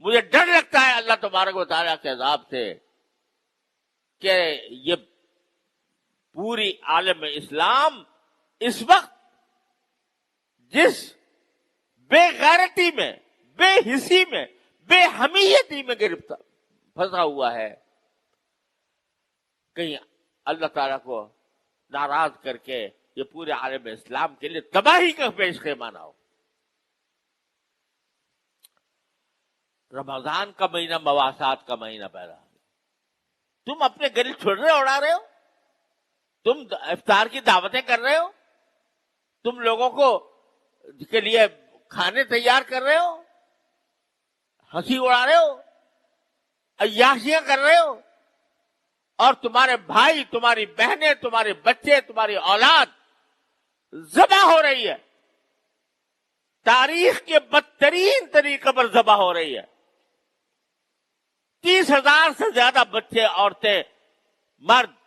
مجھے ڈر لگتا ہے اللہ تبارک و تعالیٰ کے عذاب سے کہ یہ پوری عالم اسلام اس وقت جس بے غیرتی میں، بے حسی میں، بے حمیتی میں گرفتار پھنسا ہوا ہے، کہیں اللہ تعالیٰ کو ناراض کر کے یہ پورے عالم اسلام کے لیے تباہی کا پیش خیمہ نہ ہو۔ رمضان کا مہینہ مواسات کا مہینہ پیدا ہو، تم اپنے گلے چھڑے اڑا رہے ہو، تم افطار کی دعوتیں کر رہے ہو، تم لوگوں کو کے لیے کھانے تیار کر رہے ہو، ہنسی اڑا رہے ہو، عیاشیاں کر رہے ہو، اور تمہارے بھائی، تمہاری بہنیں، تمہارے بچے، تمہاری اولاد ذبح ہو رہی ہے، تاریخ کے بدترین طریقے پر ذبح ہو رہی ہے۔ 30,000 سے زیادہ بچے، عورتیں، مرد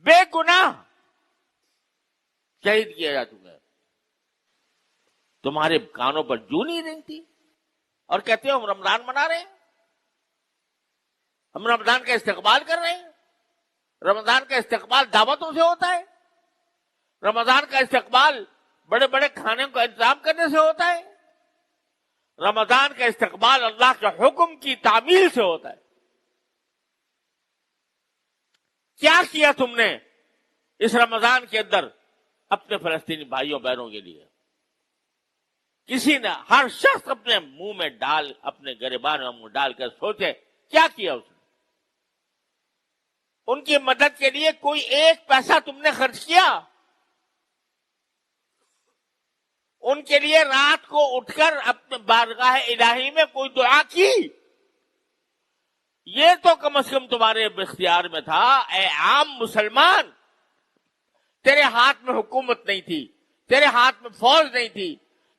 بے گناہ شہید کیے جا چکے ہیں۔ تمہارے کانوں پر جوں نہیں رنگتی اور کہتے ہو ہم رمضان منا رہے ہیں، ہم رمضان کا استقبال کر رہے ہیں۔ رمضان کا استقبال دعوتوں سے ہوتا ہے، رمضان کا استقبال بڑے بڑے کھانے کا انتظام کرنے سے ہوتا ہے، رمضان کا استقبال اللہ کے حکم کی تعمیل سے ہوتا ہے۔ کیا کیا تم نے اس رمضان کے اندر اپنے فلسطینی بھائیوں بہنوں کے لیے؟ کسی نے، ہر شخص اپنے منہ میں ڈال، اپنے گریبان میں منہ ڈال کر سوچے کیا کیا اس نے؟ ان کی مدد کے لیے کوئی ایک پیسہ تم نے خرچ کیا؟ ان کے لیے رات کو اٹھ کر اپنے بارگاہ الہی میں کوئی دعا کی؟ یہ تو کم از کم تمہارے اختیار میں تھا۔ اے عام مسلمان، تیرے ہاتھ میں حکومت نہیں تھی، تیرے ہاتھ میں فوج نہیں تھی،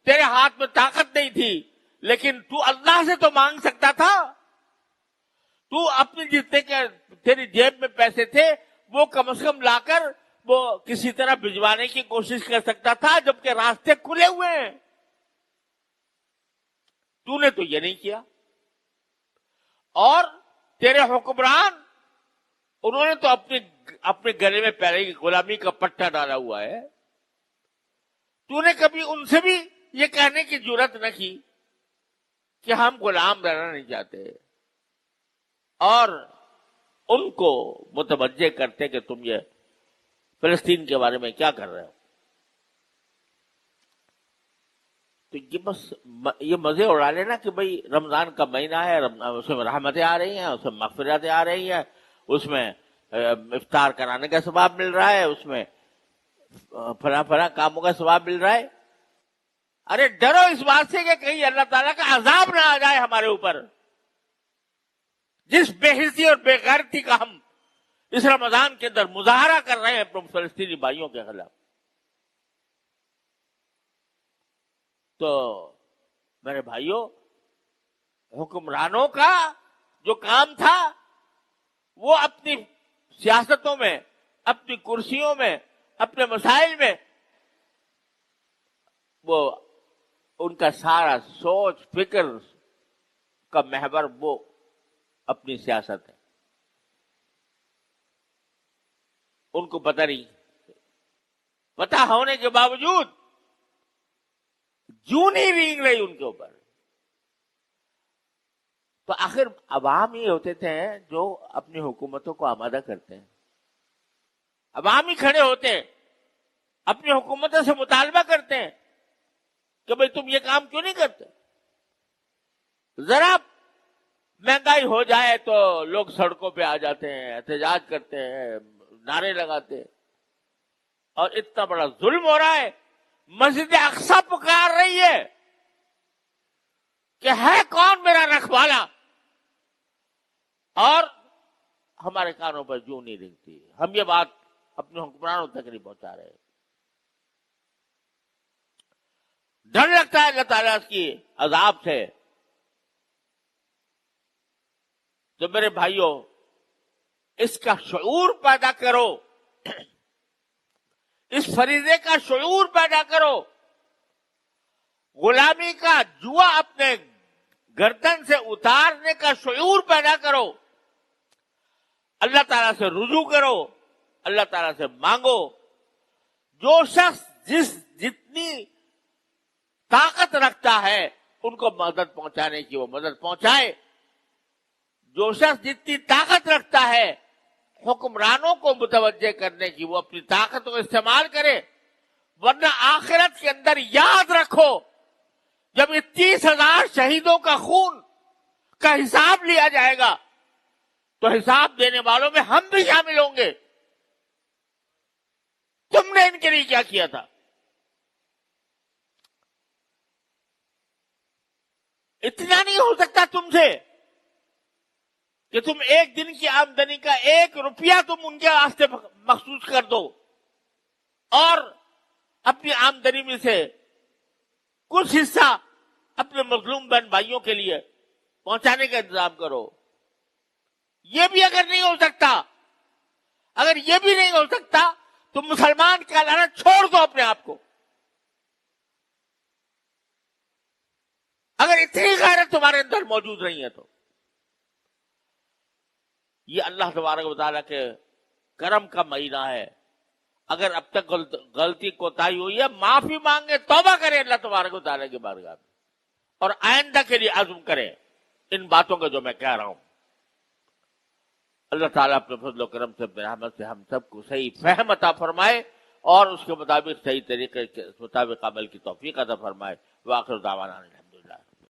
تیرے ہاتھ میں طاقت نہیں تھی، لیکن تو اللہ سے تو مانگ سکتا تھا۔ تو اپنے جتنے کے تیری جیب میں پیسے تھے وہ کم از کم لا کر وہ کسی طرح بھجوانے کی کوشش کر سکتا تھا، جبکہ راستے کھلے ہوئے ہیں۔ تو نے تو یہ نہیں کیا۔ اور تیرے حکمران، انہوں نے تو اپنے گلے میں پہلے کی غلامی کا پٹا ڈالا ہوا ہے۔ تو نے کبھی ان سے بھی یہ کہنے کی جرات نہ کی کہ ہم غلام رہنا نہیں چاہتے، اور ان کو متوجہ کرتے کہ تم یہ فلسطین کے بارے میں کیا کر رہے ہو۔ تو یہ بس یہ مزے اڑا لینا کہ بھئی رمضان کا مہینہ ہے، اس میں رحمتیں آ رہی ہیں، اس میں مغفرتیں آ رہی ہیں، اس میں افطار کرانے کا ثواب مل رہا ہے، اس میں فلاں فلاں کاموں کا ثواب مل رہا ہے۔ ارے ڈرو اس بات سے کہ کہیں اللہ تعالیٰ کا عذاب نہ آ جائے ہمارے اوپر، جس بے حسی اور بے غیرتی کا ہم اس رمضان کے اندر مظاہرہ کر رہے ہیں اپنے فلسطینی بھائیوں کے خلاف۔ تو میرے بھائیوں، حکمرانوں کا جو کام تھا وہ اپنی سیاستوں میں، اپنی کرسیوں میں، اپنے مسائل میں، وہ ان کا سارا سوچ فکر کا محور وہ اپنی سیاست ہے۔ ان کو پتہ نہیں، پتہ ہونے کے باوجود جوں نہیں رینگ رہی ان کے اوپر۔ تو آخر عوام ہی ہوتے تھے جو اپنی حکومتوں کو آمادہ کرتے ہیں، عوام ہی کھڑے ہوتے ہیں، اپنی حکومتوں سے مطالبہ کرتے ہیں کہ بھئی تم یہ کام کیوں نہیں کرتے؟ ذرا مہنگائی ہو جائے تو لوگ سڑکوں پہ آ جاتے ہیں، احتجاج کرتے ہیں، نعرے لگاتے ہیں، اور اتنا بڑا ظلم ہو رہا ہے۔ مسجد اقصی پکار رہی ہے کہ ہے کون میرا رکھوالا، اور ہمارے کانوں پر جوں نہیں رنگتی۔ ہم یہ بات اپنے حکمرانوں تک نہیں پہنچا رہے۔ ڈر لگتا ہے اللہ تعالیٰ کی عذاب سے۔ تو میرے بھائیوں، اس کا شعور پیدا کرو، اس فریضے کا شعور پیدا کرو غلامی کا جوا اپنے گردن سے اتارنے کا شعور پیدا کرو، اللہ تعالیٰ سے رجوع کرو، اللہ تعالیٰ سے مانگو. جو شخص جتنی طاقت رکھتا ہے ان کو مدد پہنچانے کی وہ مدد پہنچائے. جو شخص جتنی طاقت رکھتا ہے حکمرانوں کو متوجہ کرنے کی وہ اپنی طاقت کو استعمال کرے. ورنہ آخرت کے اندر یاد رکھو جب یہ 30,000 شہیدوں کا خون کا حساب لیا جائے گا تو حساب دینے والوں میں ہم بھی شامل ہوں گے. تم نے ان کے لیے کیا کیا تھا؟ اتنا نہیں ہو سکتا تم سے کہ تم ایک دن کی آمدنی کا 1 روپیہ تم ان کے واسطے مخصوص کر دو اور اپنی آمدنی میں سے کچھ حصہ اپنے مظلوم بہن بھائیوں کے لیے پہنچانے کا انتظام کرو. یہ بھی اگر نہیں ہو سکتا، اگر یہ بھی نہیں ہو سکتا تو مسلمان کہلانا چھوڑ دو اپنے آپ کو. اگر اتنی غیرت تمہارے اندر موجود نہیں ہے تو یہ اللہ تبارک و تعالیٰ کے کرم کا مہینہ ہے. اگر اب تک غلطی کوتاہی ہوئی ہے معافی مانگے، توبہ کرے اللہ تبارک و تعالیٰ کی بارگاہ میں اور آئندہ کے لیے عزم کرے ان باتوں کا جو میں کہہ رہا ہوں. اللہ تعالیٰ اپنے فضل و کرم سے اپنے رحمت سے ہم سب کو صحیح فہم عطا فرمائے اور اس کے مطابق صحیح طریقے کے مطابق عمل کی توفیق عطا فرمائے. وآخر دعوانا الحمد